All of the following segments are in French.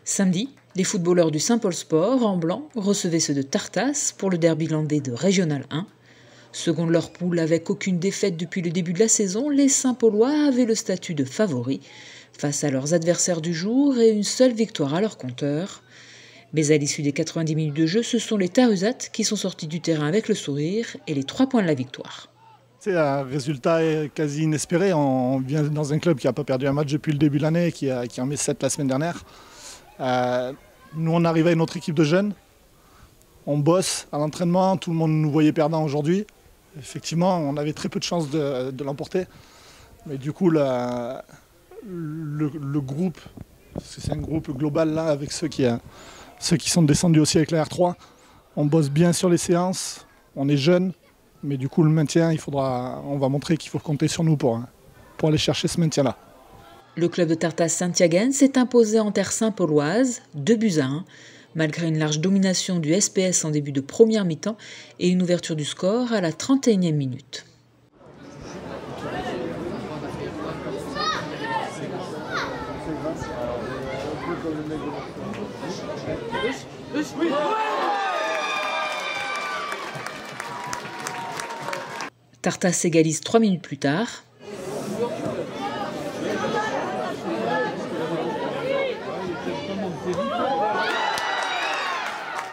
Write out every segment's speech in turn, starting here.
Samedi, les footballeurs du Saint-Paul Sport, en blanc, recevaient ceux de Tartas pour le derby landais de Régional 1. Second de leur poule, avec aucune défaite depuis le début de la saison, les Saint-Paulois avaient le statut de favoris face à leurs adversaires du jour et une seule victoire à leur compteur. Mais à l'issue des 90 minutes de jeu, ce sont les Tarusat qui sont sortis du terrain avec le sourire et les 3 points de la victoire. C'est un résultat quasi inespéré. On vient dans un club qui n'a pas perdu un match depuis le début de l'année, qui en met 7 la semaine dernière. Nous, on arrive à une autre équipe de jeunes. On bosse à l'entraînement, tout le monde nous voyait perdants aujourd'hui. Effectivement, on avait très peu de chances de l'emporter. Mais du coup, le groupe, parce que c'est un groupe global là, avec ceux qui sont descendus aussi avec la R3, on bosse bien sur les séances, on est jeunes. Mais du coup, le maintien, on va montrer qu'il faut compter sur nous pour aller chercher ce maintien-là. Le club de Tartas Saint-Yaguen s'est imposé en terre saint-pauloise, 2-1, malgré une large domination du SPS en début de première mi-temps et une ouverture du score à la 31e minute. Tartas égalise 3 minutes plus tard.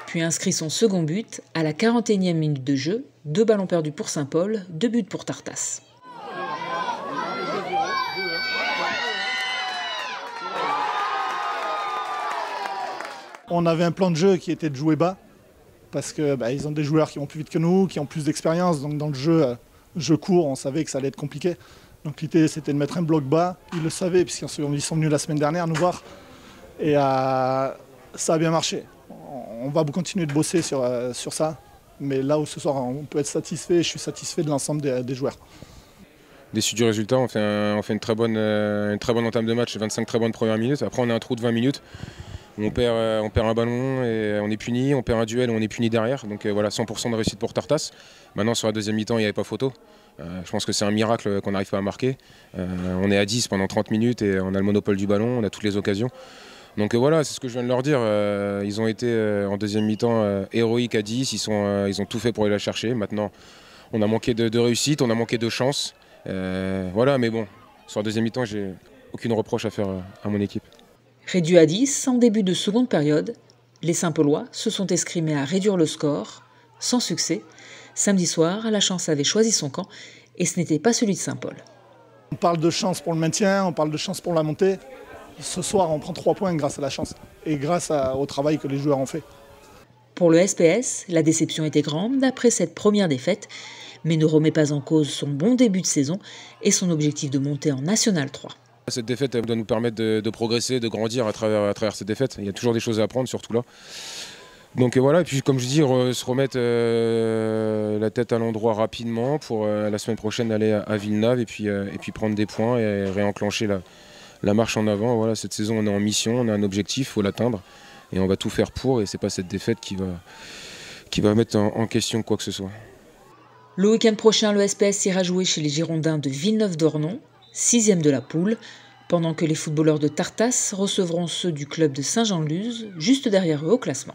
Puis inscrit son second but à la 41e minute de jeu. 2 ballons perdus pour Saint-Paul, 2 buts pour Tartas. On avait un plan de jeu qui était de jouer bas, parce qu'ils ont des joueurs qui vont plus vite que nous, qui ont plus d'expérience. Donc dans le jeu court, on savait que ça allait être compliqué. Donc l'idée, c'était de mettre un bloc bas. Ils le savaient, puisqu'ils sont venus la semaine dernière nous voir. Et ça a bien marché. On va continuer de bosser sur ça. Mais là où ce soir, on peut être satisfait, je suis satisfait de l'ensemble des joueurs. Déçu du résultat, on fait une très bonne entame de match, 25 très bonnes premières minutes. Après, on a un trou de 20 minutes. On perd un ballon et on est puni, on perd un duel et on est puni derrière. Donc voilà, 100% de réussite pour Tartas. Maintenant, sur la deuxième mi-temps, il n'y avait pas photo. Je pense que c'est un miracle qu'on n'arrive pas à marquer. On est à 10 pendant 30 minutes et on a le monopole du ballon, on a toutes les occasions. Donc voilà, c'est ce que je viens de leur dire. Ils ont été en deuxième mi-temps héroïques à 10, ils ont tout fait pour aller la chercher. Maintenant, on a manqué de réussite, on a manqué de chance. Voilà, mais bon, sur la deuxième mi-temps, j'ai aucune reproche à faire à mon équipe. Réduit à 10, en début de seconde période, les Saint-Paulois se sont escrimés à réduire le score, sans succès. Samedi soir, la chance avait choisi son camp et ce n'était pas celui de Saint-Paul. On parle de chance pour le maintien, on parle de chance pour la montée. Ce soir, on prend 3 points grâce à la chance et grâce au travail que les joueurs ont fait. Pour le SPS, la déception était grande après cette première défaite, mais ne remet pas en cause son bon début de saison et son objectif de monter en National 3. Cette défaite doit nous permettre de progresser, de grandir à travers cette défaite. Il y a toujours des choses à apprendre, surtout là. Donc voilà, et puis comme je dis, se remettre la tête à l'endroit rapidement pour la semaine prochaine aller à Villeneuve et puis prendre des points et réenclencher la marche en avant. Voilà, cette saison, on est en mission, on a un objectif, il faut l'atteindre. Et on va tout faire pour, et ce n'est pas cette défaite qui va mettre en question quoi que ce soit. Le week-end prochain, le SPS ira jouer chez les Girondins de Villeneuve-d'Ornon, 6e de la poule, pendant que les footballeurs de Tartas recevront ceux du club de Saint-Jean-de-Luz, juste derrière eux au classement.